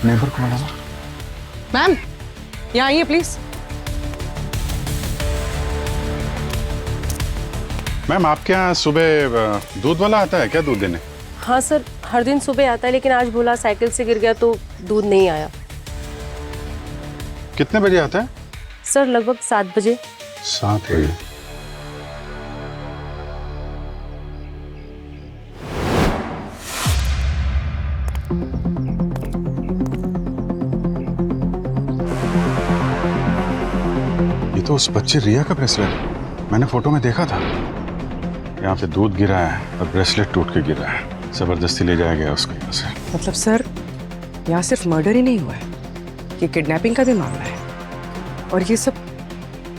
Neighbour को बुलाना। Ma'am यहाँ आइए प्लीज। मैम आपके यहाँ सुबह दूध वाला आता है क्या दूध देने? हाँ सर, हर दिन सुबह आता है, लेकिन आज बोला साइकिल से गिर गया तो दूध नहीं आया। कितने बजे आता है? सर लगभग 7 बजे। 7 बजे। ये तो उस बच्चे रिया का ब्रेसलेट है। मैंने फोटो में देखा था। यहाँ पे दूध गिरा है और ब्रेसलेट टूट के गिरा है। जबरदस्ती ले जाया गया उसको यहाँ से। मतलब सर यहाँ सिर्फ मर्डर ही नहीं हुआ है, ये किडनैपिंग का भी मामला है। और ये सब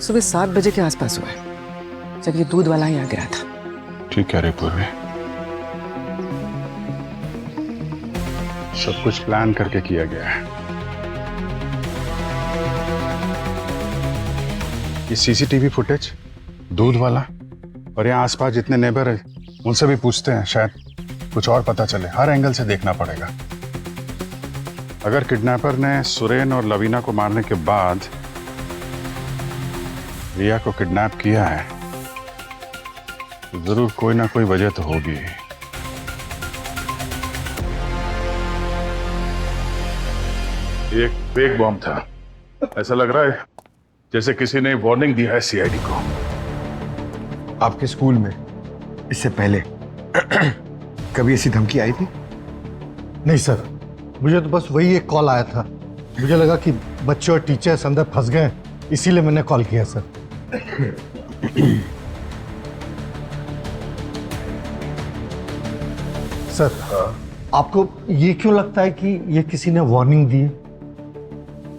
सुबह 7 बजे के आसपास हुआ है, जब ये दूध वाला यहाँ गिरा था। ठीक कह रहे पूर्वी। सब कुछ प्लान करके किया गया है। ये सीसीटीवी फुटेज, दूध वाला और यहाँ आसपास जितने नेबर है उनसे भी पूछते हैं, शायद कुछ और पता चले। हर एंगल से देखना पड़ेगा। अगर किडनैपर ने सुरेन और लवीना को मारने के बाद रिया को किडनैप किया है तो जरूर कोई ना कोई वजह तो होगी। एक फेक बॉम्ब था। ऐसा लग रहा है जैसे किसी ने वार्निंग दिया है सीआईडी को। आपके स्कूल में इससे पहले कभी ऐसी धमकी आई थी? नहीं सर, मुझे तो बस वही एक कॉल आया था। मुझे लगा कि बच्चे और टीचर्स अंदर फंस गए, इसीलिए मैंने कॉल किया सर। सर, आपको ये क्यों लगता है कि ये किसी ने वार्निंग दी है?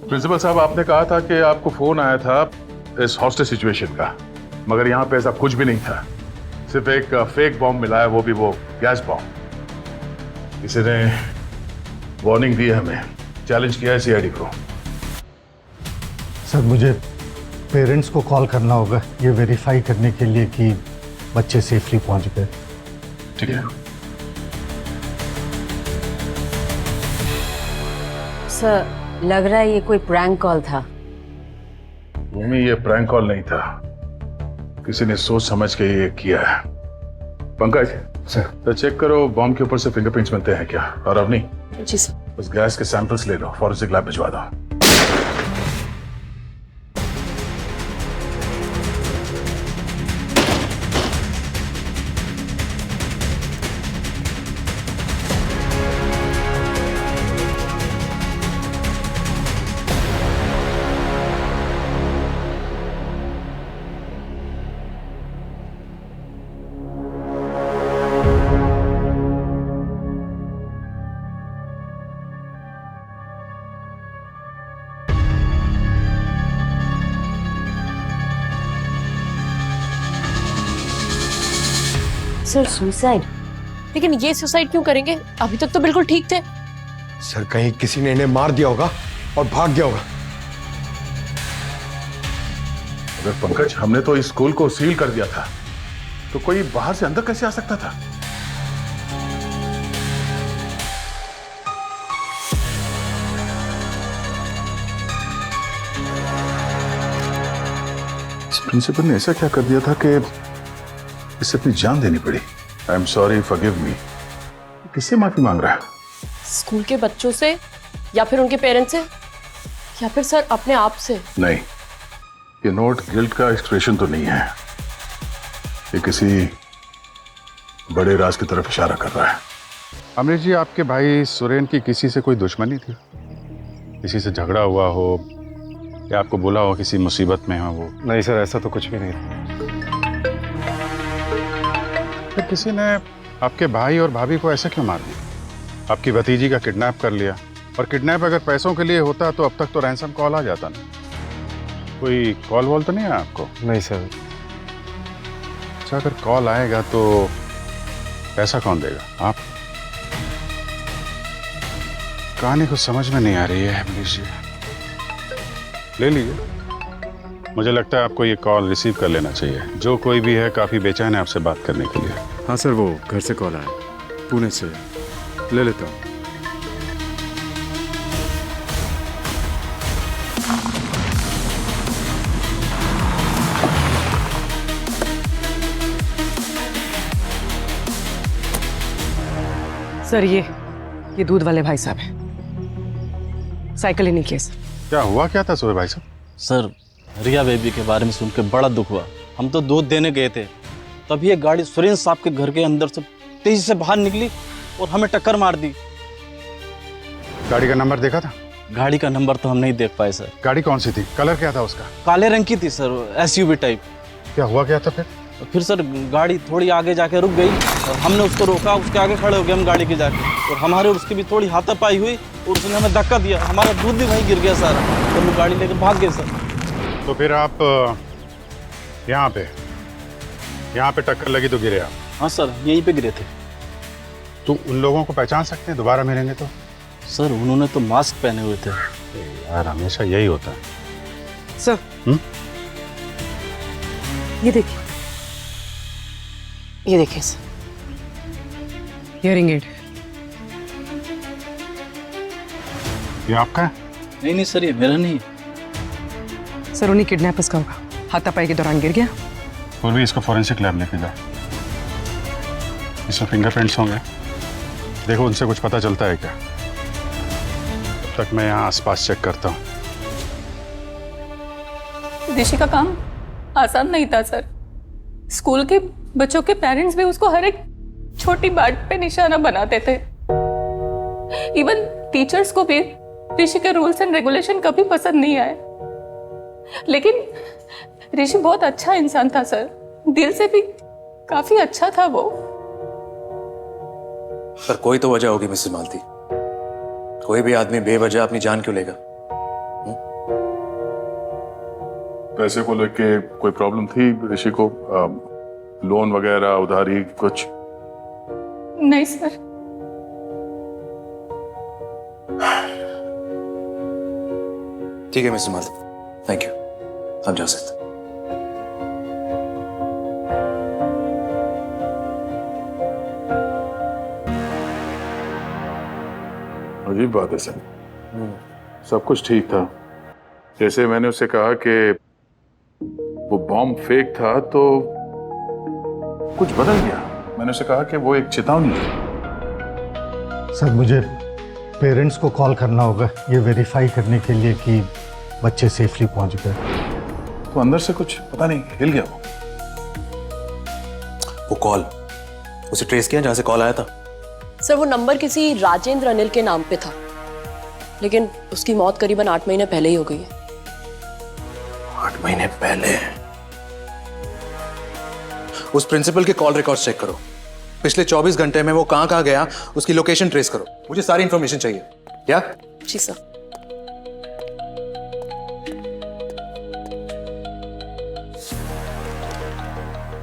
प्रिंसिपल साहब, आपने कहा था कि आपको फोन आया था इस हॉस्टेज सिचुएशन का, मगर यहाँ पे ऐसा कुछ भी नहीं था। सिर्फ एक फेक बॉम्ब मिला है, वो भी वो गैस बॉम्ब। किसी ने वार्निंग दी है, हमें चैलेंज किया है सीआईडी को। सर, मुझे पेरेंट्स को कॉल करना होगा ये वेरीफाई करने के लिए कि बच्चे सेफली पहुंच गए। ठीक है सर लग रहा है ये कोई प्रैंक कॉल था। भूमि, ये प्रैंक कॉल नहीं था। किसी ने सोच समझ के ये किया है। पंकज सर, तो चेक करो बॉम्ब के ऊपर से फिंगरप्रिंट्स मिलते हैं क्या। और अवनी, जी सर। उस गैस के सैंपल्स ले लो, फॉरेंसिक लैब भिजवा दो। Sir suicide? लेकिन ये सुसाइड क्यों करेंगे? अभी तक तो बिल्कुल ठीक थे। सर कहीं किसी ने इन्हें मार दिया होगा और भाग गया होगा। अगर पंकज, हमने तो इस स्कूल को सील कर दिया था, तो कोई बाहर से अंदर कैसे आ सकता था? इस प्रिंसिपल ने ऐसा क्या कर दिया था कि इससे अपनी जान देनी पड़ी? I am sorry, forgive me. किससे माफी मांग रहा है? स्कूल के बच्चों से, या फिर उनके पेरेंट्स से, या फिर सर अपने आप से? नहीं, ये नोट गिल्ट का एक्सप्रेशन तो नहीं है। ये किसी बड़े राज की तरफ इशारा कर रहा है। अमरीश जी, आपके भाई सुरेन की किसी से कोई दुश्मनी थी? किसी से झगड़ा हुआ हो या आपको बोला हो किसी मुसीबत में हो वो? नहीं सर, ऐसा तो कुछ भी नहीं था। फिर किसी ने आपके भाई और भाभी को ऐसे क्यों मार दिया? आपकी भतीजी का किडनैप कर लिया, और किडनैप अगर पैसों के लिए होता तो अब तक तो रैंसम कॉल आ जाता ना। कोई कॉल वॉल तो नहीं है आपको? नहीं सर। अच्छा, अगर कॉल आएगा तो पैसा कौन देगा? आप? कहानी कुछ समझ में नहीं आ रही है अमरीश जी। ले लीजिए। मुझे लगता है आपको ये कॉल रिसीव कर लेना चाहिए। जो कोई भी है काफी बेचैन है आपसे बात करने के लिए। हाँ सर, वो घर से कॉल आया, पुणे से। ले लेता हूँ। सर ये दूध वाले भाई साहब हैं, साइकिल ही नहीं किया सर। क्या हुआ क्या था सुबह भाई साहब? सर रिया बेबी के बारे में सुन के बड़ा दुख हुआ। हम तो दूध देने गए थे, तभी एक गाड़ी सुरेंद्र साहब के घर के अंदर से तेजी से बाहर निकली और हमें टक्कर मार दी। गाड़ी का नंबर देखा था? गाड़ी का नंबर तो हम नहीं देख पाए सर। गाड़ी कौन सी थी? कलर क्या था उसका? काले रंग की थी सर, SUV टाइप। क्या हुआ क्या था फिर? फिर सर गाड़ी थोड़ी आगे जाके रुक गई और हमने उसको रोका, उसके आगे खड़े हो गए हम गाड़ी के जाके, और हमारे और उसकी भी थोड़ी हाथापाई हुई और उसने हमें धक्का दिया, हमारा दूध भी वहीं गिर गया सारा और वो गाड़ी लेकर भाग गए सर। तो फिर आप यहाँ पे टक्कर लगी तो गिरे आप? हाँ सर, यहीं पे गिरे थे। तो उन लोगों को पहचान सकते हैं दोबारा मिलेंगे तो? सर उन्होंने तो मास्क पहने हुए थे। यार हमेशा यही होता है। सर ये देखिए सर, हियरिंग एड। ये आपका है? नहीं सर, ये मेरा नहीं है। सर उन्हीं किडनैपर्स का होगा, हाथापाई के दौरान गिर गया। और भी इसको फॉरेंसिक लैब लेके जाओ, इसमें फिंगरप्रिंट्स होंगे, देखो उनसे कुछ पता चलता है क्या। तब तक मैं यहाँ आसपास चेक करता हूँ। ऋषि का काम आसान नहीं था सर। स्कूल के बच्चों के पेरेंट्स भी उसको हर एक छोटी बात पे निशाना बनाते थे। इवन टीचर्स को भी ऋषि के रूल्स एंड रेगुलेशन कभी पसंद नहीं आए। लेकिन ऋषि बहुत अच्छा इंसान था सर, दिल से भी काफी अच्छा था वो। पर कोई तो वजह होगी मिसेस मालती, कोई भी आदमी बेवजह अपनी जान क्यों लेगा? पैसे को लेके कोई प्रॉब्लम थी ऋषि को? लोन वगैरह, उधारी कुछ? नहीं सर। ठीक है मिसेस मालती, थैंक यू, आप जा सकते। अजीब बात है सर, सब कुछ ठीक था। जैसे मैंने उससे कहा कि वो बॉम्ब फेक था तो कुछ बदल गया। मैंने उसे कहा कि वो एक चेतावनी है। सर मुझे पेरेंट्स को कॉल करना होगा ये वेरीफाई करने के लिए कि बच्चे सेफली पहुंच गए। तो अंदर से कुछ पता नहीं हिल गया वो कॉल उसे ट्रेस किया जहां से कॉल आया था? सर वो नंबर किसी राजेंद्र अनिल के नाम पे था, लेकिन उसकी मौत करीबन 8 महीने पहले ही हो गई है। 8 महीने पहले? उस प्रिंसिपल के कॉल रिकॉर्ड्स चेक करो, पिछले 24 घंटे में वो कहां गया उसकी लोकेशन ट्रेस करो, मुझे सारी इंफॉर्मेशन चाहिए। क्या? जी सर।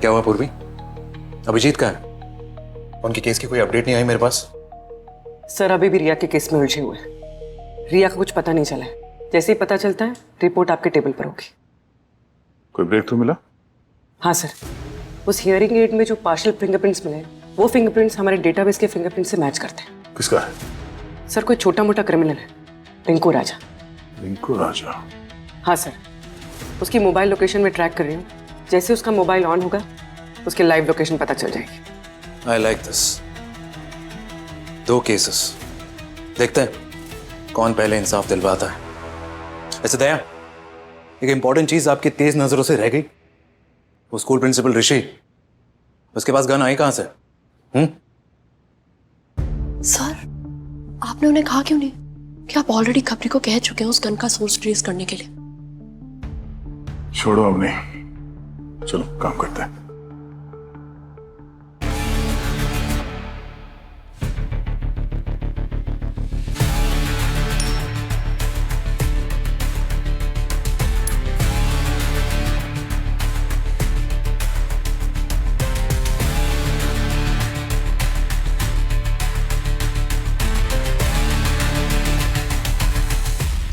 क्या हुआ पूर्वी? अभिजीत का है? उनकी केस की कोई अपडेट नहीं आई मेरे पास। सर अभी भी रिया के केस में उलझे हुए हैं, रिया का कुछ पता नहीं चला है। जैसे ही पता चलता है रिपोर्ट आपके टेबल पर होगी। कोई ब्रेक थ्रू मिला? हाँ सर, उस हियरिंग एड में जो पार्शियल फिंगरप्रिंट्स मिले वो फिंगरप्रिंट्स हमारे डेटाबेस के फिंगरप्रिंट से मैच करते हैं। किसका है? सर कोई छोटा मोटा क्रिमिनल है, रिंकू राजा। रिंकू राजा? हाँ सर, उसकी मोबाइल लोकेशन में ट्रैक कर रही हूँ, जैसे उसका मोबाइल ऑन होगा उसकी लाइव लोकेशन पता चल जाएगी। I like this. 2 केसेस, देखते हैं कौन पहले इंसाफ दिलवाता है। ऐसे दया, एक इंपॉर्टेंट चीज आपकी तेज नजरों से रह गई। वो स्कूल प्रिंसिपल ऋषि, उसके पास गन आई कहां से? सर आपने उन्हें कहा क्यों नहीं कि आप ऑलरेडी खबरी को कह चुके हैं उस गन का सोर्स ट्रेस करने के लिए? छोड़ो अब नहीं, चलो काम करते हैं।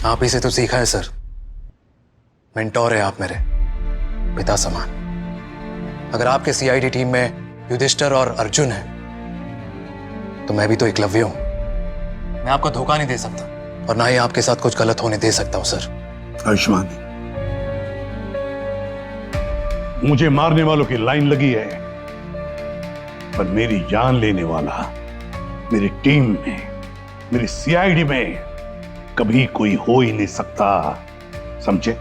आप ही से तो सीखा है सर, मेंटोर है आप मेरे, पिता समान। अगर आपके सीआईडी टीम में युधिष्ठिर और अर्जुन है तो मैं भी तो एकलव्य हूं। मैं आपको धोखा नहीं दे सकता और ना ही आपके साथ कुछ गलत होने दे सकता हूं सर। आयुष्मान, मुझे मारने वालों की लाइन लगी है, पर मेरी जान लेने वाला मेरी टीम में, मेरी सीआईडी में कभी कोई हो ही नहीं सकता, समझे?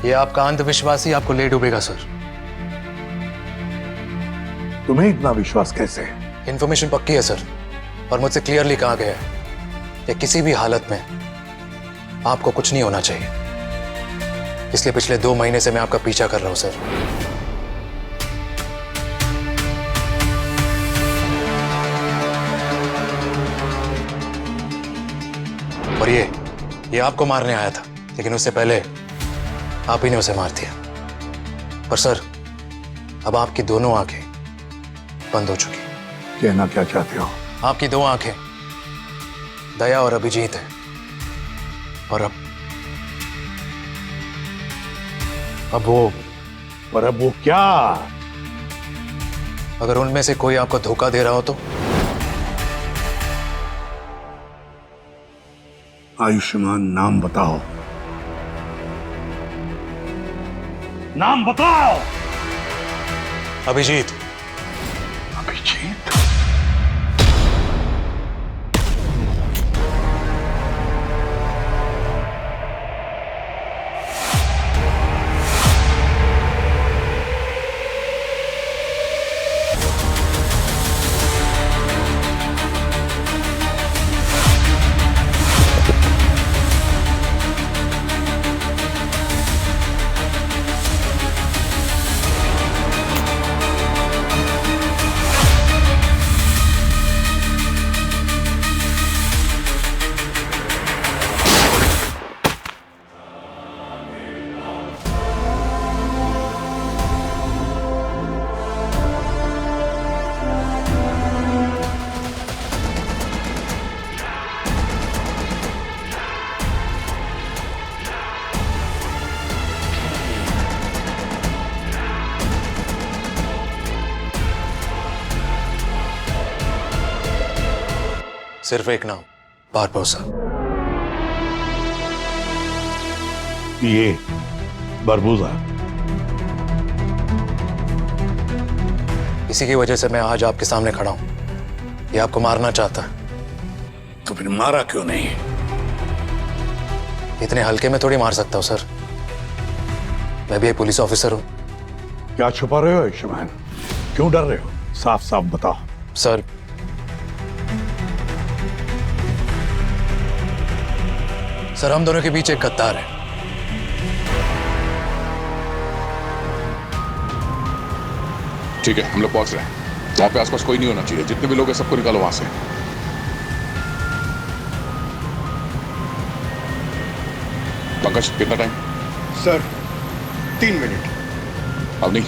ये आपका अंधविश्वास ही आपको ले डूबेगा सर। तुम्हें इतना विश्वास कैसे? इंफॉर्मेशन पक्की है सर, और मुझसे क्लियरली कहा गया है कि किसी भी हालत में आपको कुछ नहीं होना चाहिए। इसलिए पिछले 2 महीने से मैं आपका पीछा कर रहा हूं सर। और ये आपको मारने आया था, लेकिन उससे पहले आप ही ने उसे मार दिया। पर सर, अब आपकी दोनों आंखें बंद हो चुकी। कहना क्या चाहते हो? आपकी 2 आंखें दया और अभिजीत है, और अब वो क्या? अगर उनमें से कोई आपको धोखा दे रहा हो तो? आयुष्मान, नाम बताओ, नाम बताओ। अभिजीत। अभिजीत? सिर्फ एक नाम, बारबोसा। ये बरबूजा। इसी की वजह से मैं आज आपके सामने खड़ा हूं। ये आपको मारना चाहता है। तो फिर मारा क्यों नहीं? इतने हल्के में थोड़ी मार सकता हूं सर। मैं भी एक पुलिस ऑफिसर हूं। क्या छुपा रहे हो आयुष्मान? क्यों डर रहे हो? साफ साफ बताओ। सर, हम दोनों के बीच एक कत्तार है। ठीक है, हम लोग पहुंच रहे हैं। वहां पे आसपास कोई नहीं होना चाहिए। जितने भी लोग हैं सबको निकालो वहां से। पंकज, कितना टाइम? Sir 3 minute. अब नहीं,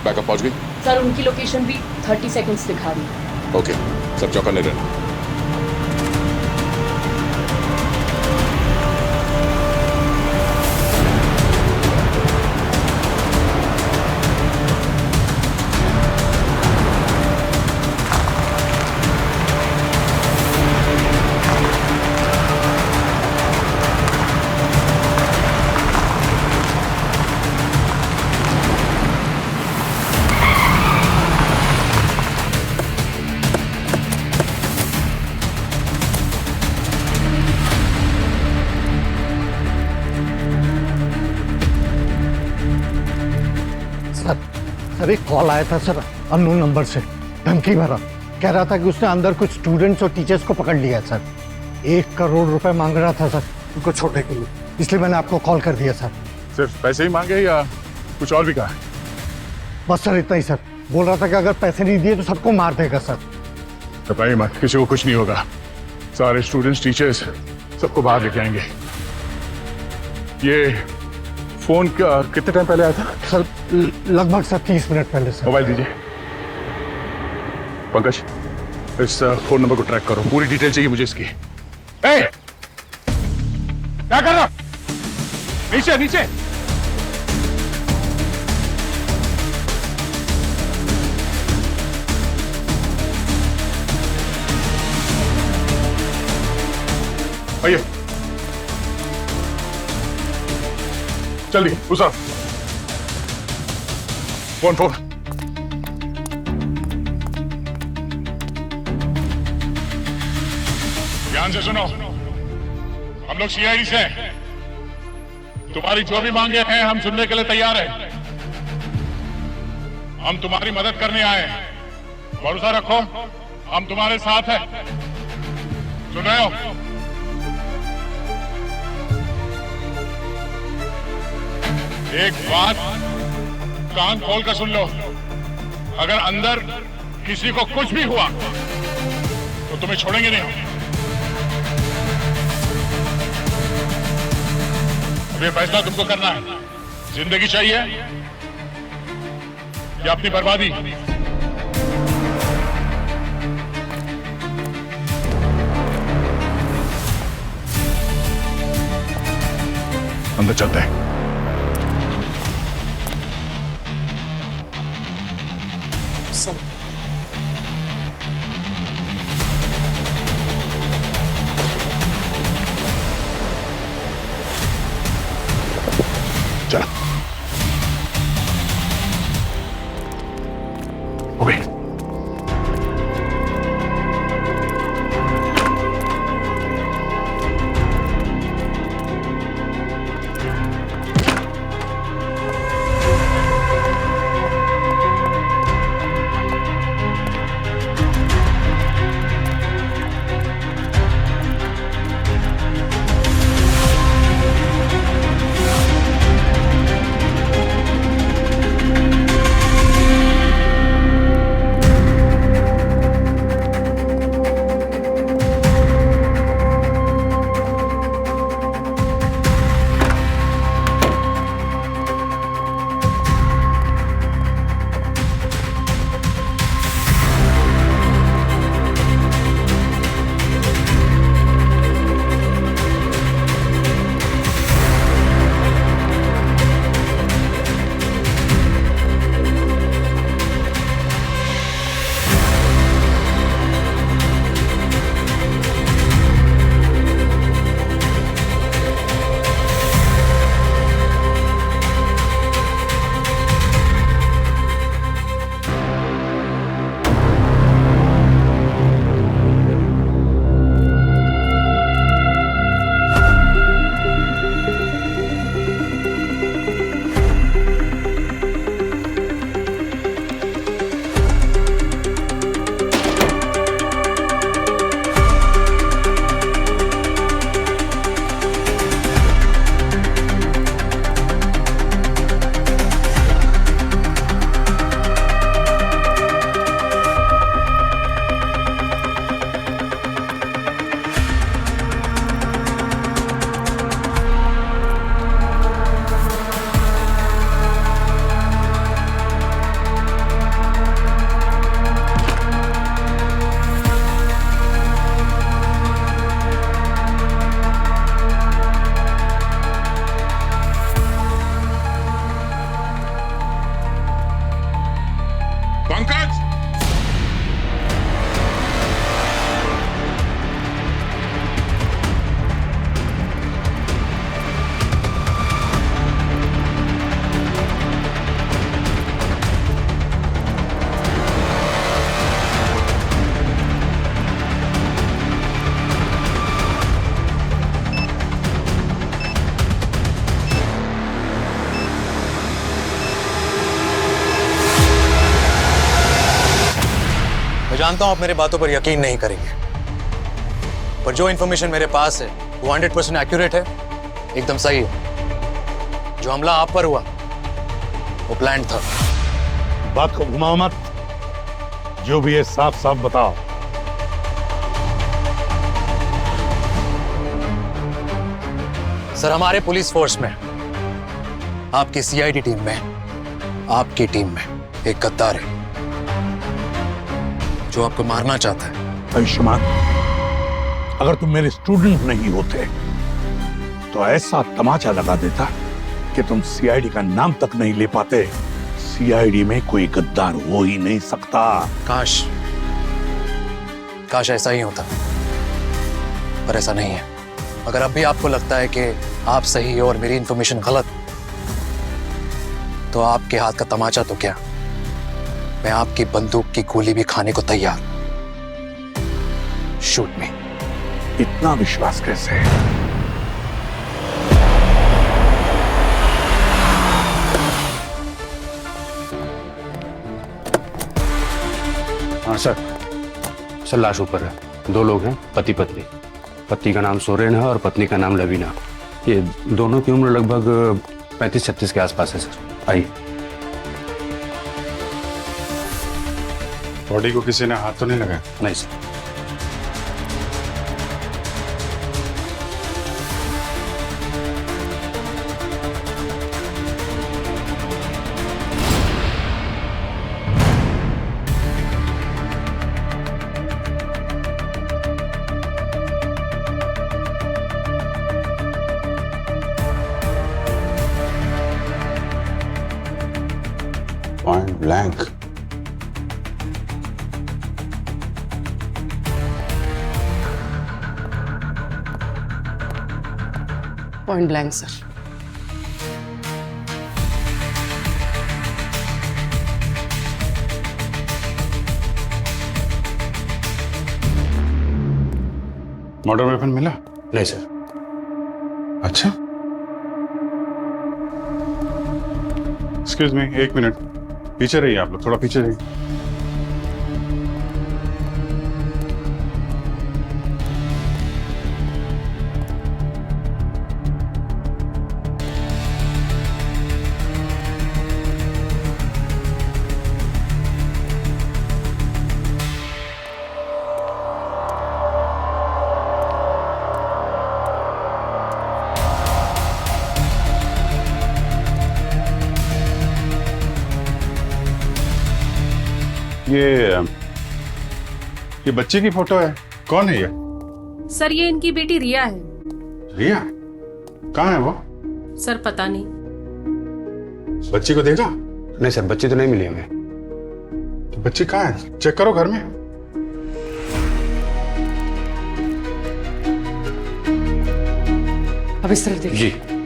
बैकअप पहुंच गई? सर, उनकी लोकेशन भी 30 सेकंड्स दिखा रही है। ओके, सब चौकन्ने रहना। सर एक कॉल आया था सर, अननोन नंबर से, धमकी भरा। कह रहा था कि उसने अंदर कुछ स्टूडेंट्स और टीचर्स को पकड़ लिया है सर। 1 करोड़ रुपए मांग रहा था सर उनको छोड़ने के लिए, इसलिए मैंने आपको कॉल कर दिया सर। सिर्फ पैसे ही मांगे या कुछ और भी कहा? बस सर इतना ही सर। बोल रहा था कि अगर पैसे नहीं दिए तो सबको मार देगा सर। घबराइए मत, किसी को कुछ नहीं होगा। सारे स्टूडेंट्स, टीचर्स सबको बाहर लेके आएंगे। ये फोन कितने टाइम पहले आया था? सर लगभग सर 30 मिनट पहले सर। मोबाइल दीजिए। पंकज, इस फोन नंबर को ट्रैक करो, पूरी डिटेल चाहिए मुझे इसकी। क्या कर रहा? नीचे नीचे। आइए, जल्दी घुसा। फोन। ध्यान से सुनो, हम लोग सीआईडी से हैं। तुम्हारी जो भी मांगे हैं हम सुनने के लिए तैयार हैं। हम तुम्हारी मदद करने आए हैं, भरोसा रखो, हम तुम्हारे साथ हैं। सुन रहे हो? एक बात कान खोल कर सुन लो, अगर अंदर किसी को कुछ भी हुआ तो तुम्हें छोड़ेंगे नहीं हम। अब ये फैसला तुमको करना है, जिंदगी चाहिए या अपनी बर्बादी। अंदर चलते हैं। चलो ओके। पंकज, जानता हूं आप मेरे बातों पर यकीन नहीं करेंगे, पर जो इंफॉर्मेशन मेरे पास है वो 100% एक्यूरेट है, एकदम सही है। जो हमला आप पर हुआ वो प्लान था। बात को घुमाओ मत, जो भी है साफ साफ बताओ। सर, हमारे पुलिस फोर्स में, आपकी सीआईडी टीम में, आपकी टीम में एक गद्दार है जो आपको मारना चाहता है। आयुष्मान, अगर तुम मेरे स्टूडेंट नहीं होते तो ऐसा तमाचा लगा देता कि तुम सीआईडी का नाम तक नहीं ले पाते। सीआईडी में कोई गद्दार हो ही नहीं सकता। काश ऐसा ही होता, पर ऐसा नहीं है। अगर अब भी आपको लगता है कि आप सही हो और मेरी इंफॉर्मेशन गलत, तो आपके हाथ का तमाचा तो क्या, मैं आपकी बंदूक की गोली भी खाने को तैयार। शूट मी। इतना विश्वास कैसे? हाँ सर, लाश ऊपर है। 2 लोग हैं, पति पत्नी। पति का नाम सोरेन है और पत्नी का नाम लवीना। ये दोनों की उम्र लगभग 35-36 के आसपास है सर। आइए। बॉडी को किसी ने हाथ तो नहीं लगाया? नहीं sir. Point blank. Point blank sir. Murder weapon मिला? नहीं सर। अच्छा, एक्सक्यूज मी, 1 मिनट पीछे रहिए। आप लोग थोड़ा पीछे रहिए। ये बच्चे की फोटो है। कौन है ये? सर ये इनकी बेटी रिया है। रिया? कहाँ है वो? सर पता नहीं। बच्ची को देखा? नहीं सर, बच्ची तो नहीं मिली हमें। तो बच्ची कहाँ है? चेक करो घर में। अब इस तरफ देखिए। जी।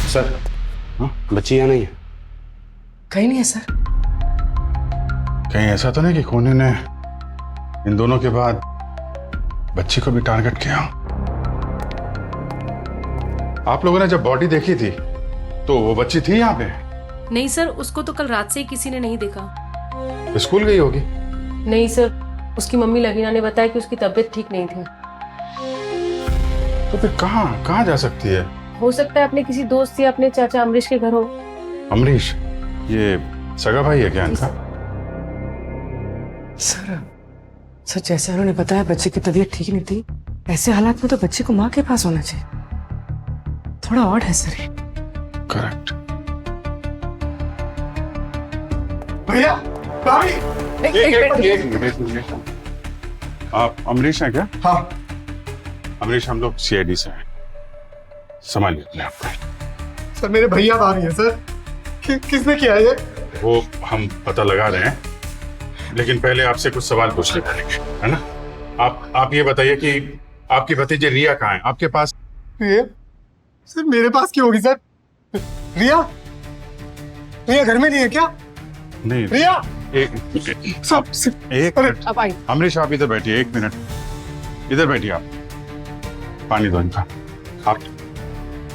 सर, हाँ? बच्ची यहाँ नहीं है? कहीं नहीं है सर। कहीं ऐसा तो नहीं कि खूनी ने इन दोनों के बाद बच्ची को भी टारगेट किया? आप लोगों ने जब बॉडी देखी थी तो वो बच्ची थी यहाँ पे? नहीं सर, उसको तो कल रात से ही किसी ने नहीं देखा। स्कूल गई होगी। नहीं सर, उसकी मम्मी लवीना ने बताया कि उसकी तबीयत ठीक नहीं थी। तो फिर कहाँ जा सकती है? हो सकता है अपने किसी दोस्त या अपने चाचा अमरीश के घर हो। अमरीश? ये सगा भाई है क्या इनका? सर जैसे उन्होंने बताया बच्चे की तबीयत ठीक नहीं थी, ऐसे हालात में तो बच्चे को माँ के पास होना चाहिए। थोड़ा ऑड है सर ये। करेक्ट। भैया, भाभी, एक मिनट। आप अमरीश हैं क्या? हाँ। अमरीश, हम लोग CID से हैं। संभालिए अपने आप को। सर मेरे भैया आ रही है सर। किसने किया ये? वो हम पता लगा रहे हैं, लेकिन पहले आपसे कुछ सवाल पूछ ले पड़ेंगे, है ना? आप ये बताइए कि आपकी भतीजी रिया कहाँ है? आपके पास? रिया? सर मेरे पास क्यों होगी सर? रिया घर में नहीं है क्या? नहीं। रिया? एक मिनट। अब आई। अमरीश, आप इधर बैठिए 1 मिनट। इधर बैठिए आप। पानी दो इनका।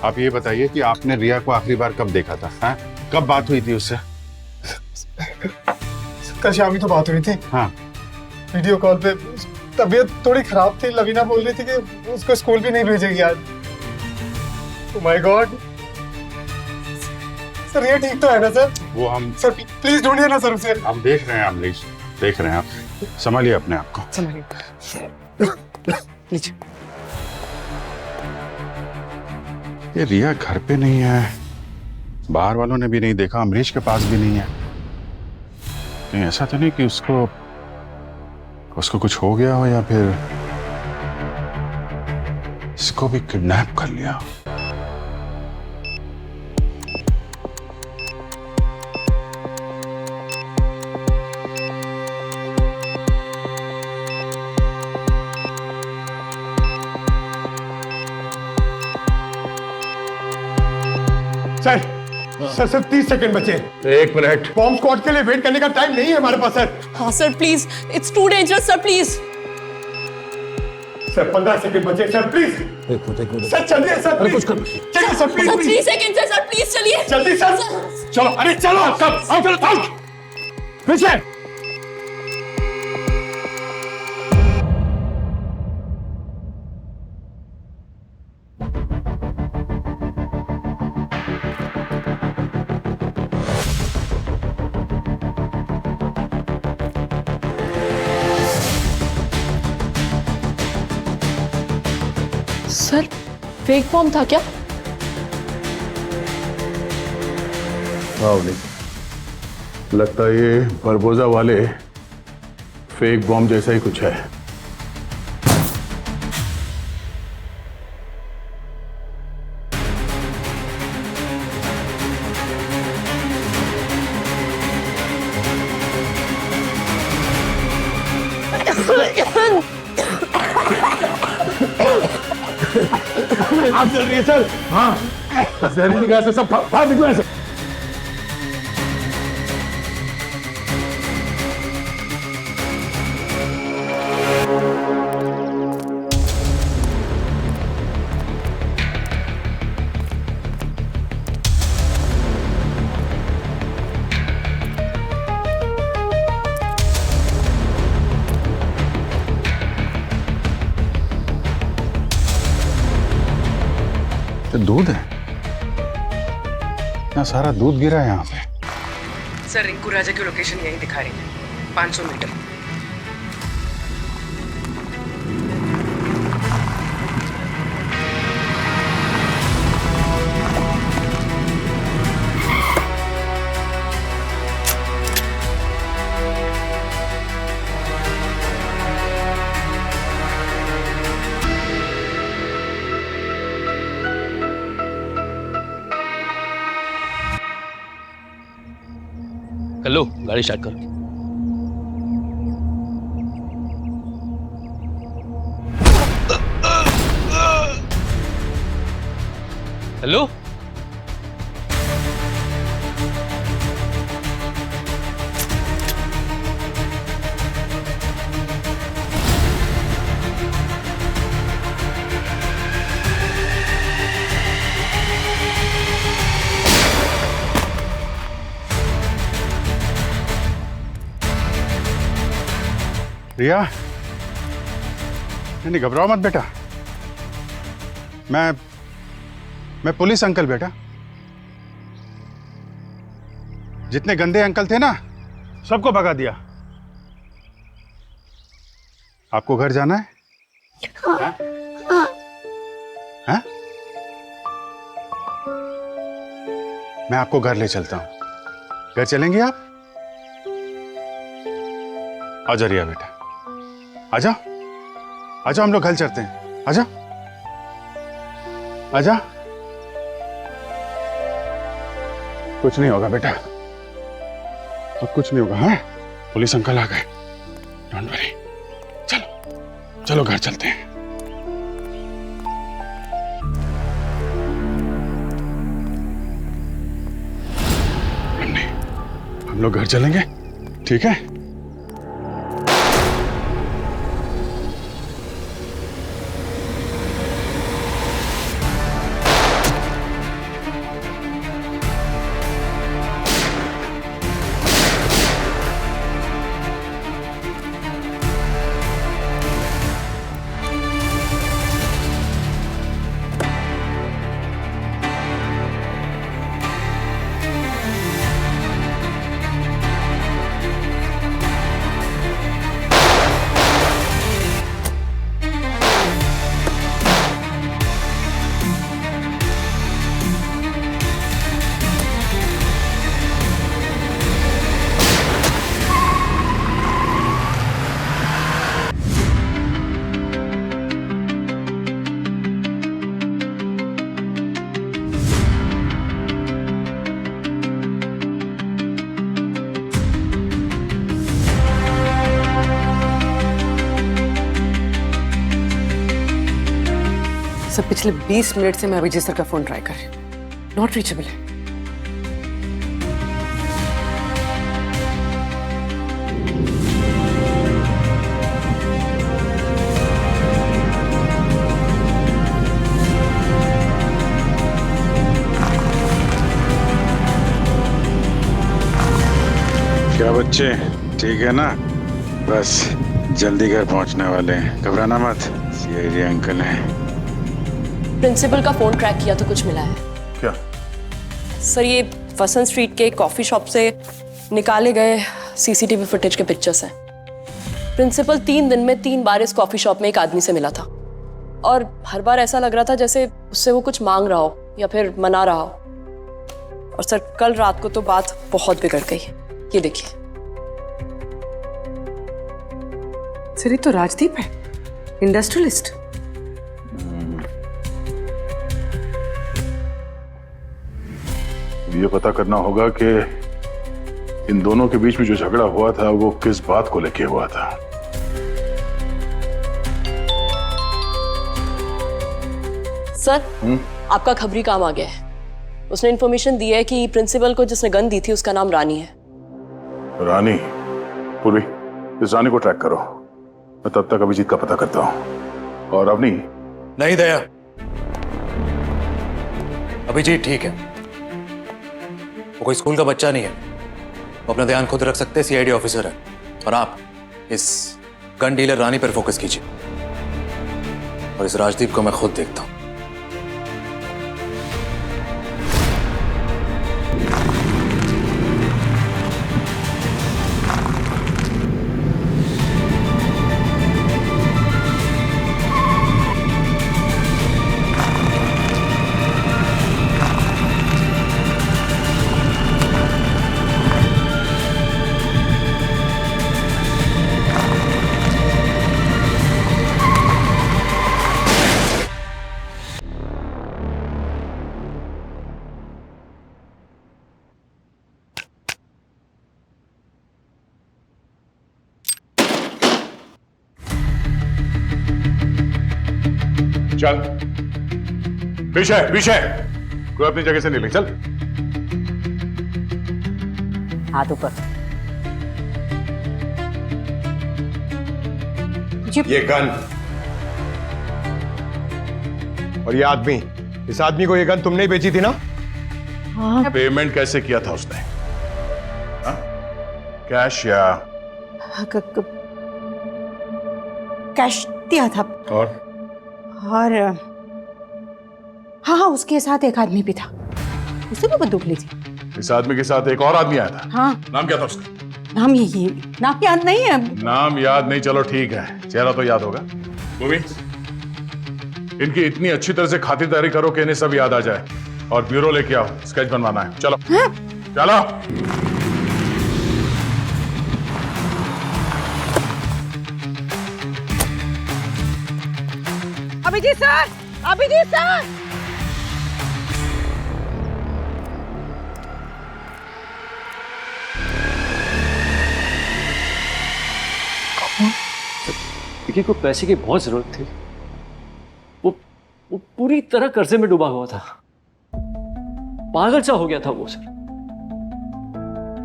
आप ये बताइए कि आपने रिया को आखिरी बार कब देखा था? हाँ? कब बात हुई थी उससे? कल शाम ही तो बात हुई थी। हाँ। वीडियो कॉल पे। तबीयत थोड़ी खराब थी। लवीना बोल रही थी कि उसको स्कूल भी नहीं भेजेगी आज। Oh my God. सर ये ठीक तो है ना सर? वो हम सर प्लीज ढूंढिए ना सर उसे। हम देख रहे हैं अमरीश, देख रहे हैं। आप संभालिए अपने आप को। संभालिए। लीजिए। ये रिया घर पे नहीं है बाहर वालों ने भी नहीं देखा, अमरीश के पास भी नहीं है। कहीं ऐसा तो नहीं कि उसको कुछ हो गया हो या फिर इसको भी किडनैप कर लिया। सर सर सिर्फ 30 सेकंड बचे। 1 मिनट। बॉम्ब स्क्वाड के लिए वेट करने का टाइम नहीं है हमारे पास सर। हाँ sir please, it's too dangerous sir, please. Sir 15 second बचे सर, प्लीज सर चलिए सर, अरे कुछ चलिए सर, प्लीज 3 सेकंड है सर, प्लीज चलिए जल्दी सर। चलो अरे चलो सब आओ, चलो आओ पीछे। सर फेक बॉम्ब था क्या? लगता है ये बरबोजा वाले फेक बॉम्ब जैसा ही कुछ है। आप चल रही है सर। हाँ जहरीली गैस से सब बाहर निकला है सर। दूध है, इतना सारा दूध गिरा है यहाँ पे। सर रिंकू राजा की लोकेशन यही दिखा रही है, 500 मीटर। हेलो, गाड़ी स्टार्ट करो। हेलो, रिया, नहीं घबराओ मत बेटा, मैं पुलिस अंकल बेटा। जितने गंदे अंकल थे ना सबको भगा दिया। आपको घर जाना है? हाँ? मैं आपको घर ले चलता हूं। घर चलेंगे आप? आ जा रिया बेटा, आजा आजा, हम लोग घर चलते हैं। आजा आजा, कुछ नहीं होगा बेटा, अब कुछ नहीं होगा। हाँ, पुलिस अंकल आ गए, डोंट वरी। चलो चलो घर चलते हैं। हम लोग घर चलेंगे, ठीक है? सर पिछले 20 मिनट से मैं अभिजीत सर का फोन ट्राई कर रही हूँ, नॉट रीचेबल है। क्या बच्चे ठीक है ना? बस जल्दी घर पहुंचने वाले हैं, घबराना मत, सीआईडी अंकल हैं। प्रिंसिपल का फोन ट्रैक किया तो कुछ मिला है क्या? सर ये वसंत स्ट्रीट के कॉफी शॉप से निकाले गए सीसीटीवी फुटेज के पिक्चर्स हैं। प्रिंसिपल 3 दिन में 3 बार इस कॉफी शॉप में एक आदमी से मिला था और हर बार ऐसा लग रहा था जैसे उससे वो कुछ मांग रहा हो या फिर मना रहा हो। और सर कल रात को तो बात बहुत बिगड़ गई। ये देखिए सर, ये तो राजदीप है, इंडस्ट्रियलिस्ट। ये पता करना होगा कि इन दोनों के बीच में जो झगड़ा हुआ था वो किस बात को लेके हुआ था। सर आपका खबरी काम आ गया है। उसने इंफॉर्मेशन दी है कि प्रिंसिपल को जिसने गन दी थी उसका नाम रानी है। रानी? पूर्वी, इस रानी को ट्रैक करो, मैं तब तक अभिजीत का पता करता हूं। और अवनी? नहीं दया, अभिजीत ठीक है, वो कोई स्कूल का बच्चा नहीं है, वो अपना ध्यान खुद रख सकते, सीआईडी ऑफिसर है। और आप इस गन डीलर रानी पर फोकस कीजिए और इस राजदीप को मैं खुद देखता हूं। चल पीछे पीछे, कोई अपनी जगह से नहीं ले, चल। हाथ ऊपर। ये गन और ये आदमी, इस आदमी को ये गन तुमने ही बेची थी ना? हाँ। पेमेंट कैसे किया था उसने? कैश या कैश दिया था। और हाँ, उसके साथ एक आदमी भी था, उसने भी बंदूक ली थी। इस आदमी के साथ एक और आदमी आया था। हाँ। नाम क्या था उसका? नाम यही, नाम याद नहीं है। नाम याद नहीं, चलो ठीक है, चेहरा तो याद होगा। भूमि, इनकी इतनी अच्छी तरह से खातिरदारी करो कि इन्हें सब याद आ जाए और ब्यूरो लेके आओ, स्केच बनवाना है। चलो। हाँ? चलो। Abhijit sir, Abhijit sir. विकी को पैसे की बहुत जरूरत थी। वो पूरी तरह कर्जे में डूबा हुआ था, पागल सा हो गया था वो सर।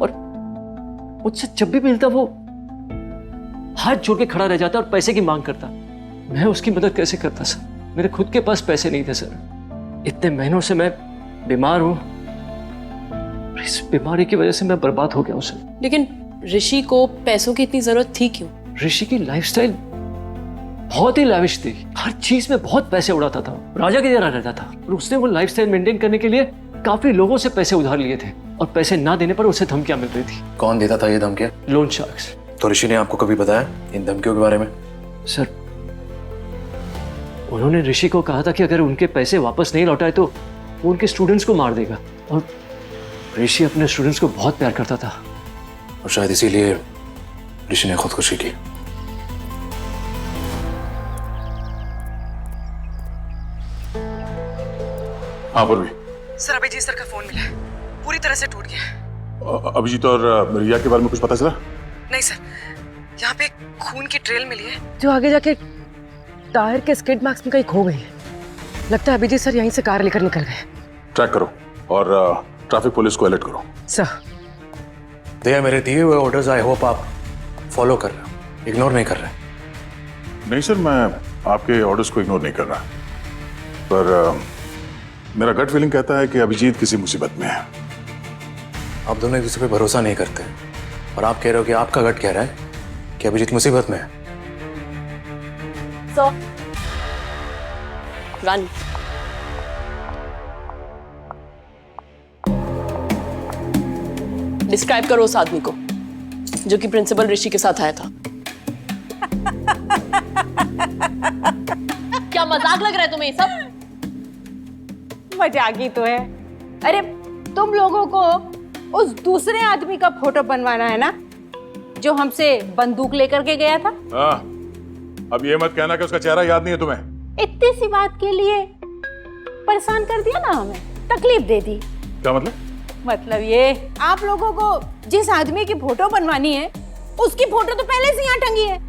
और मुझसे जब भी मिलता वो हाथ जोड़ के खड़ा रह जाता और पैसे की मांग करता। मैं उसकी मदद कैसे करता सर? मेरे खुद के पास पैसे नहीं थे सर। इतने महीनों से मैं बीमार हूं, इस बीमारी की वजह से मैं बर्बाद हो गया हूं सर। लेकिन ऋषि को पैसों की इतनी जरूरत थी क्यों? ऋषि की लाइफस्टाइल बहुत ही लाविश थी, हर चीज में बहुत पैसे उड़ाता था, राजा की तरह रहता था। और उसने वो लाइफस्टाइल मेंटेन करने के लिए काफी लोगों से पैसे उधार लिए थे और पैसे ना देने पर उसे धमकियां मिल रही थी। कौन देता था ये धमकियां? Loan sharks. तो ऋषि ने आपको कभी बताया इन धमकियों के बारे में? सर, उन्होंने ऋषि को कहा था कि अगर उनके पैसे वापस नहीं लौटाए तो वो उनके स्टूडेंट्स को मार देगा। और ऋषि अपने स्टूडेंट्स को बहुत प्यार करता था और शायद इसीलिए ऋषि ने खुदकुशी की। हाँ पूर्वी। सर, अभिजीत सर का फोन मिला है, पूरी तरह से टूट गया है। अभिजीत और रिया के बारे में कुछ पता चला? नहीं सर, यहाँ पे खून की ट्रेल मिली है जो आगे जाके टायर के स्किड मार्क्स में कहीं खो गई है। लगता है अभिजीत सर यहीं से कार लेकर निकल गए। ट्रैक करो और ट्रैफिक पुलिस को अलर्ट करो। सर। दया, मेरे दिए हुए ऑर्डर्स आई होप आप फॉलो कर रहे हो, इग्नोर नहीं कर रहे। नहीं सर, मैं आपके ऑर्डर्स को इग्नोर नहीं कर रहा, पर मेरा गट फीलिंग कहता है कि अभिजीत किसी मुसीबत में है। आप दोनों एक दूसरे पे भरोसा नहीं करते और आप कह रहे हो कि आपका गट कह रहा है कि अभिजीत मुसीबत में है। सो रन। डिस्क्राइब करो उस आदमी को जो कि प्रिंसिपल ऋषि के साथ आया था। क्या मजाक लग रहा है तुम्हें सब? मजाक ही तो है। अरे तुम लोगों को उस दूसरे आदमी का फोटो बनवाना है ना, जो हमसे बंदूक लेकर के गया था। हाँ, अब ये मत कहना कि उसका चेहरा याद नहीं है तुम्हें। इतनी सी बात के लिए परेशान कर दिया ना, हमें तकलीफ दे दी। क्या मतलब? मतलब ये, आप लोगों को जिस आदमी की फोटो बनवानी है उसकी फोटो तो पहले से यहाँ टंगी है।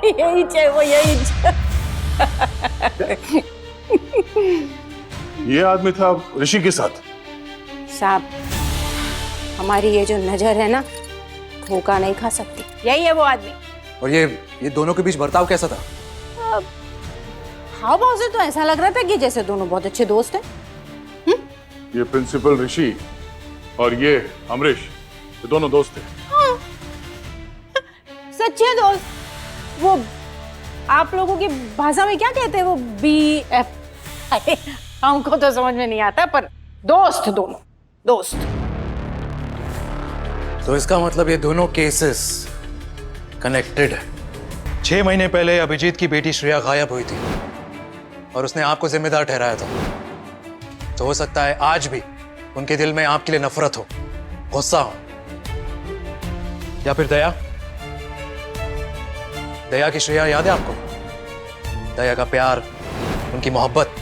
यही चाहिए, वो यही ये आदमी था ऋषि के साथ। साहब, हमारी ये जो नजर है ना, धोखा नहीं खा सकती। यही है वो आदमी। और ये दोनों के बीच बर्ताव कैसा था? हाव भाव से तो ऐसा लग रहा था कि जैसे दोनों बहुत अच्छे दोस्त हैं। ये प्रिंसिपल ऋषि और ये अमरीश, ये दोनों दोस्त थे। हाँ। सच्चे दोस्त। वो आप लोगों की भाषा में क्या कहते हैं, वो BF? हमको तो समझ में नहीं आता, पर दोस्त, दोनों दोस्त। तो इसका मतलब ये दोनों केसेस कनेक्टेड है। 6 महीने पहले अभिजीत की बेटी श्रेया गायब हुई थी और उसने आपको जिम्मेदार ठहराया था। तो हो सकता है आज भी उनके दिल में आपके लिए नफरत हो, गुस्सा हो, या फिर दया की श्रेया याद है आपको? दया का प्यार, उनकी मोहब्बत।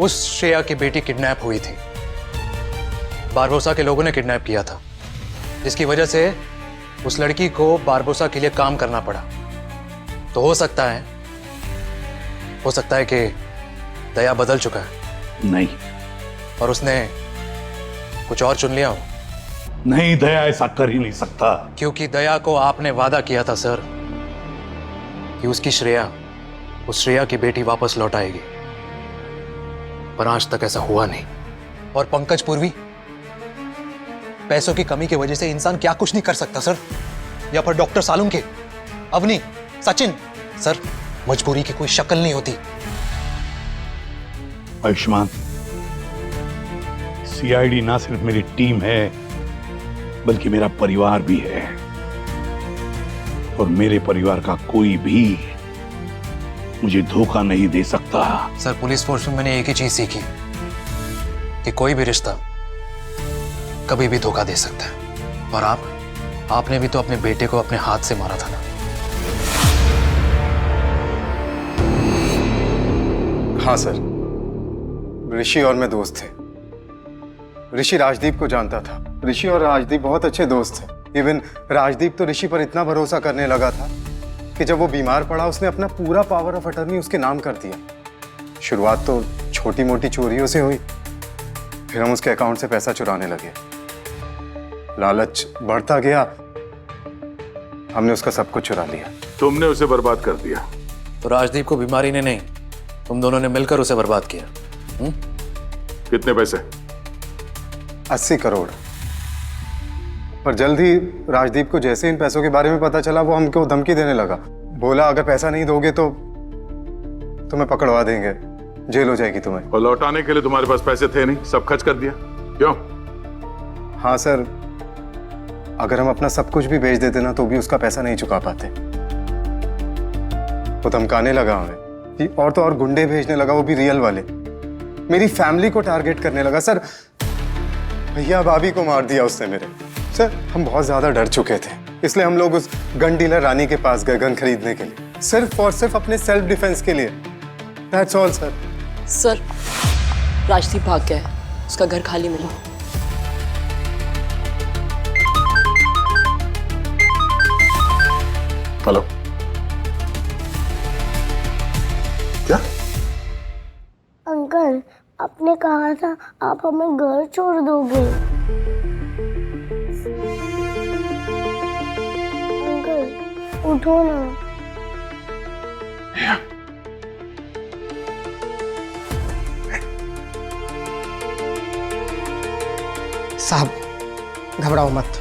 उस श्रेया की बेटी किडनैप हुई थी, बारबोसा के लोगों ने किडनैप किया था, जिसकी वजह से उस लड़की को बारबोसा के लिए काम करना पड़ा। तो हो सकता है कि दया बदल चुका है। नहीं। और उसने कुछ और चुन लिया हो। नहीं, दया ऐसा कर ही नहीं सकता। क्योंकि दया को आपने वादा किया था सर कि उसकी श्रेया, उस श्रेया की बेटी वापस लौट आएगी, पर आज तक ऐसा हुआ नहीं। और पंकज पूर्वी, पैसों की कमी की वजह से इंसान क्या कुछ नहीं कर सकता सर। या फिर डॉक्टर सालुंके, अवनी, सचिन, सर मजबूरी की कोई शक्ल नहीं होती। आयुष्मान, CID ना सिर्फ मेरी टीम है बल्कि मेरा परिवार भी है, और मेरे परिवार का कोई भी मुझे धोखा नहीं दे सकता। सर, पुलिस फोर्स में मैंने एक ही चीज सीखी कि कोई भी रिश्ता कभी भी धोखा दे सकता है। और आपने भी तो अपने बेटे को अपने हाथ से मारा था ना। हाँ सर, ऋषि और मैं दोस्त थे। ऋषि राजदीप को जानता था। ऋषि और राजदीप बहुत अच्छे दोस्त थे। इवन राजदीप तो ऋषि पर इतना भरोसा करने लगा था कि जब वो बीमार पड़ा उसने अपना पूरा पावर ऑफ अटर्नी उसके नाम कर दिया। शुरुआत तो छोटी मोटी चोरियों से हुई, फिर हम उसके अकाउंट से पैसा चुराने लगे। लालच बढ़ता गया, हमने उसका सब कुछ चुरा लिया। तुमने उसे बर्बाद कर दिया। तो राजदीप को बीमारी ने नहीं, तुम दोनों ने मिलकर उसे बर्बाद किया। कितने पैसे? 80 करोड़। पर जल्द ही राजदीप को जैसे इन पैसों के बारे में पता चला, वो हमको धमकी देने लगा। बोला अगर पैसा नहीं दोगे तो तुम्हें पकड़वा देंगे, जेल हो जाएगी तुम्हें। और लौटाने के लिए तुम्हारे पास पैसे थे नहीं, सब खर्च कर दिया। क्यों? हाँ सर, अगर हम अपना सब कुछ भी बेच देते ना तो भी उसका पैसा नहीं चुका पाते। वो धमकाने लगा हमें, और तो और गुंडे भेजने लगा, वो भी रियल वाले। मेरी फैमिली को टारगेट करने लगा। सर, भैया भाभी को मार दिया उसने मेरे। सर, हम बहुत ज्यादा डर चुके थे, इसलिए हम लोग उस गन डीलर रानी के पास गए गन खरीदने के लिए, सिर्फ और सिर्फ अपने सेल्फ डिफेंस के लिए। That's all sir. Sir, Rajdeep भाग गया है, उसका घर खाली मिला। हेलो, क्या? अंकल, आपने कहा था आप हमें घर छोड़ दोगे। अंकल उठो ना। साहब घबराओ मत,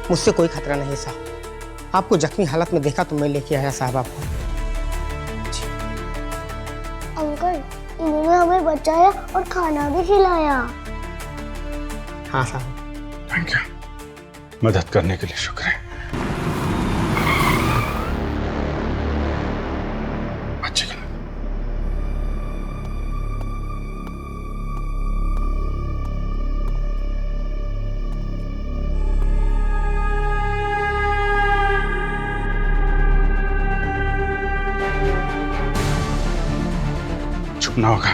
मुझसे कोई खतरा नहीं साहब। आपको जख्मी हालत में देखा तो मैं लेके आया साहब आपको। अंकल, इन्होंने हमें बचाया और खाना भी खिलाया। हाँ साहब। थैंक यू, मदद करने के लिए शुक्र है। अच्छी गल। छुपना होगा,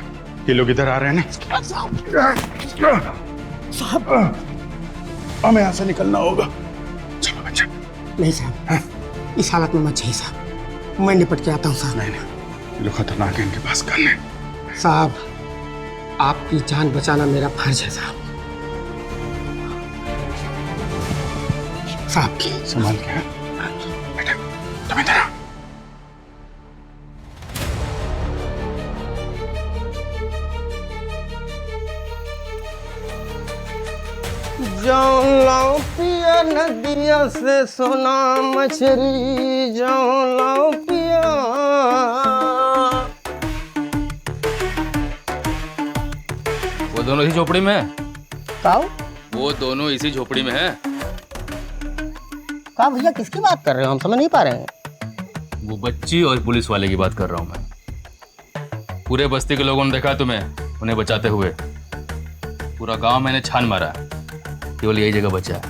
ये लोग इधर आ रहे हैं ना। साहब हमें यहाँ से निकलना होगा। चलो बच्चा। नहीं साहब, इस हालत में मत जाइए साहब, मैं निपट के आता हूँ साहब। नहीं नहीं, ये लोग खतरनाक है, इनके पास गन है। साहब आपकी जान बचाना मेरा फर्ज है साहब। साहब संभाल के। बेटा तुम इधर आओ। जाऊं लाऊं पिया नदिया से सोना मछली, जाऊं लाऊं पिया। वो दोनों इसी झोपड़ी में है? काऊ? वो दोनों इसी झोपड़ी में है। का भैया किसकी बात कर रहे हो, हम समझ नहीं पा रहे हैं। वो बच्ची और पुलिस वाले की बात कर रहा हूँ मैं। पूरे बस्ती के लोगों ने देखा तुम्हें उन्हें बचाते हुए। पूरा गांव मैंने छान मारा, केवल यही जगह बचा है।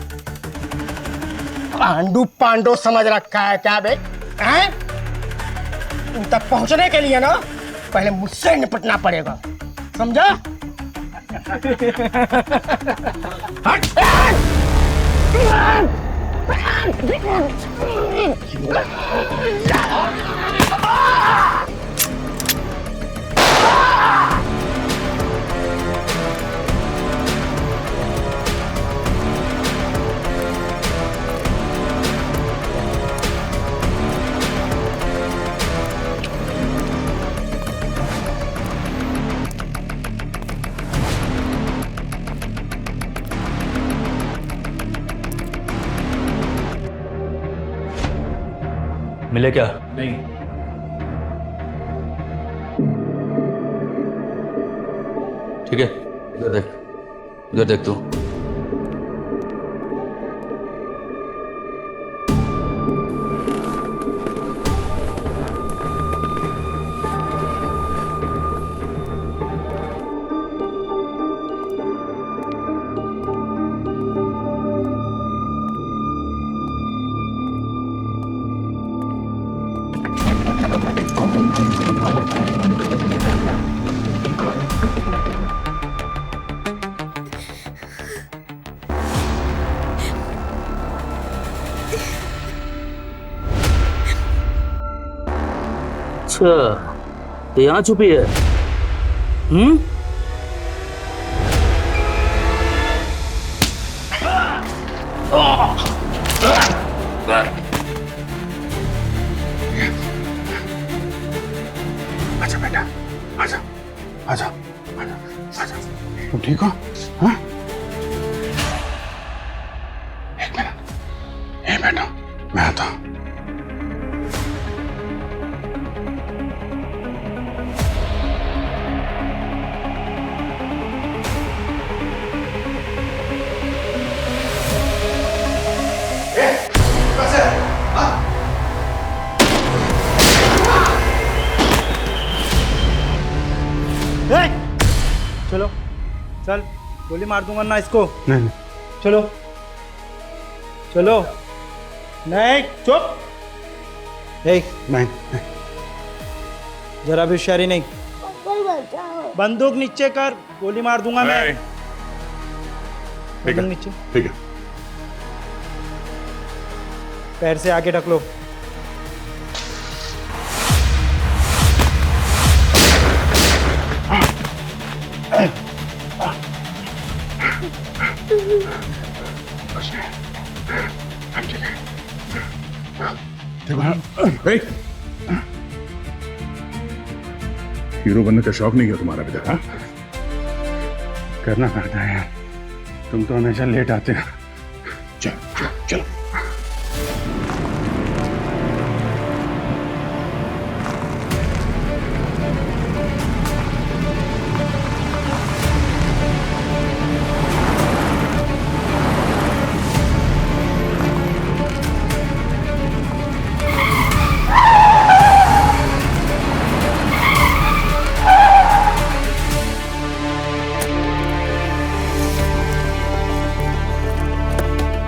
पांडु पांडो समझ रखा है क्या बे? हैं? तुम तक पहुंचने के लिए ना पहले मुझसे निपटना पड़ेगा, समझा? मिले क्या? नहीं। ठीक है, इधर देख तू। अच्छा, तो यहाँ छुपी है? आजा बेटा, आजा आजा आजा आजा। तुम ठीक हो? हाँ? एक मिनट, ये बेटा मैं आता हूँ। चलो चल, गोली मार दूंगा ना इसको। नहीं चलो चलो। नहीं चुप। नहीं जरा भी होशियारी नहीं। बचाओ। बंदूक नीचे कर, गोली मार दूंगा मैं। ठीक है, नीचे ठीक है। पैर से आगे ढक लो। हीरो बनने का शौक नहीं है तुम्हारा बेटा? हाँ? करना पड़ता है यार, तुम तो हमेशा लेट आते हो। चलो चलो।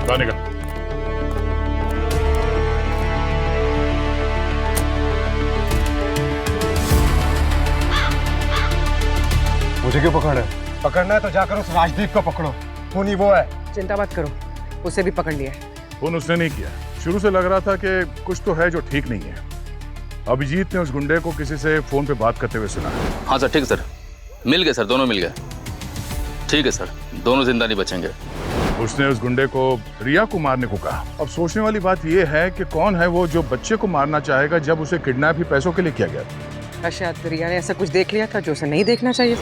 निकल। मुझे क्यों पकड़ है? पकड़ना है तो जाकर उस राजदीप को पकड़ो, खून ही वो है। चिंता मत करो, उसे भी पकड़ लिया है। फोन उसने नहीं किया। शुरू से लग रहा था कि कुछ तो है जो ठीक नहीं है। अभिजीत ने उस गुंडे को किसी से फोन पे बात करते हुए सुना। हाँ सर, ठीक है सर, मिल गए सर, दोनों मिल गए। ठीक है सर, दोनों जिंदा नहीं बचेंगे। उसने उस गुंडे को रिया को मारने को कहा। अब सोचने वाली बात यह है कि कौन है वो जो बच्चे को मारना चाहेगा जब उसे किडनैप ही पैसों के लिए किया गया था। शायद रिया ने ऐसा कुछ देख लिया था जो उसे नहीं देखना चाहिए था।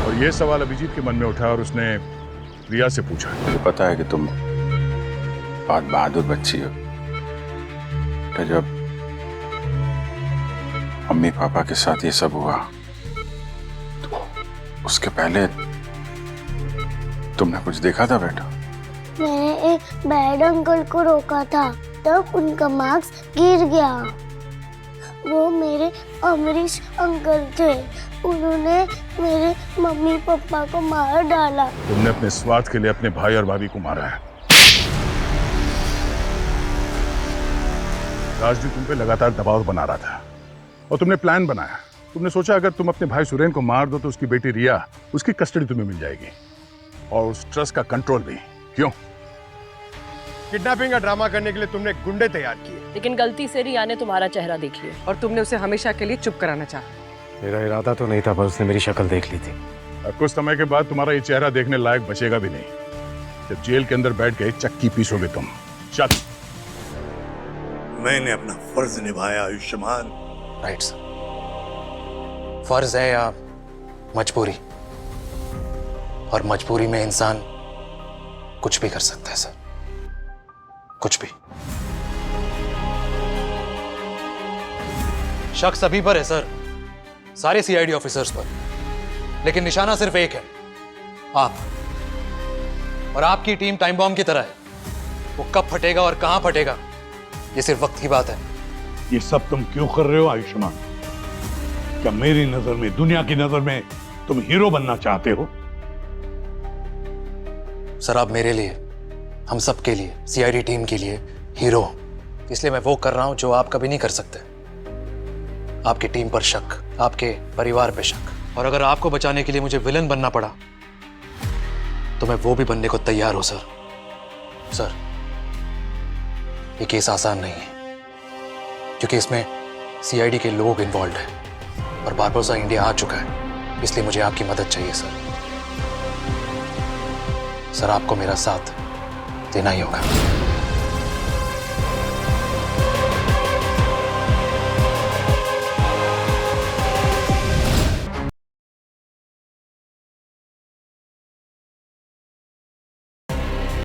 और ये सवाल अभिजीत के मन में उठा और उसने रिया से पूछा, मुझे पता है कि तुम बहुत बहादुर बच्ची हो, तो जब मम्मी पापा के साथ ये सब हुआ तो उसके पहले तुमने कुछ देखा था बेटा? मैंने एक बैड अंकल को रोका था, तब उनका मार्क्स गिर गया। वो मेरे अमरीश अंकल थे, उन्होंने मेरे मम्मी पापा को मार डाला। तुमने अपने स्वार्थ के लिए अपने भाई और भाभी को मारा है। राजदीप तुम पे लगातार दबाव बना रहा था और तुमने प्लान बनाया। तुमने सोचा अगर तुम अपने भाई सुरेन को मार दो तो उसकी बेटी रिया, उसकी कस्टडी तुम्हें मिल जाएगी और उस ट्रस्ट का कंट्रोल भी। क्यों? किडनैपिंग का ड्रामा करने के लिए तुमने गुंडे तैयार किए, लेकिन गलती से रिया ने तुम्हारा चेहरा देख लिया और तुमने उसे हमेशा के लिए चुप कराना चाहा। मेरा इरादा तो नहीं था, पर उसने मेरी शक्ल देख ली थी। कुछ समय के बाद तुम्हारा ये चेहरा देखने लायक बचेगा भी नहीं। जब जेल के अंदर बैठ के चक्की पीसोगे तुम। शट। मैंने अपना फर्ज निभाया आयुष्मान। राइट सर, फर्ज है या मजबूरी, और मजबूरी में इंसान कुछ भी कर सकता है सर, कुछ भी। शक सभी पर है सर, सारे सीआईडी ऑफिसर्स पर, लेकिन निशाना सिर्फ एक है, आप। और आपकी टीम टाइम बॉम्ब की तरह है, वो कब फटेगा और कहां फटेगा ये सिर्फ वक्त की बात है। ये सब तुम क्यों कर रहे हो आयुष्मान? क्या मेरी नजर में, दुनिया की नजर में तुम हीरो बनना चाहते हो? सर आप मेरे लिए, हम सब के लिए, सीआईडी टीम के लिए हीरो, इसलिए मैं वो कर रहा हूं जो आप कभी नहीं कर सकते। आपकी टीम पर शक, आपके परिवार पे शक, और अगर आपको बचाने के लिए मुझे विलन बनना पड़ा तो मैं वो भी बनने को तैयार हूं सर। सर ये केस आसान नहीं है, क्योंकि इसमें सीआईडी के लोग इन्वॉल्व हैं और बारबोसा इंडिया आ चुका है, इसलिए मुझे आपकी मदद चाहिए सर। सर आपको मेरा साथ देना ही होगा।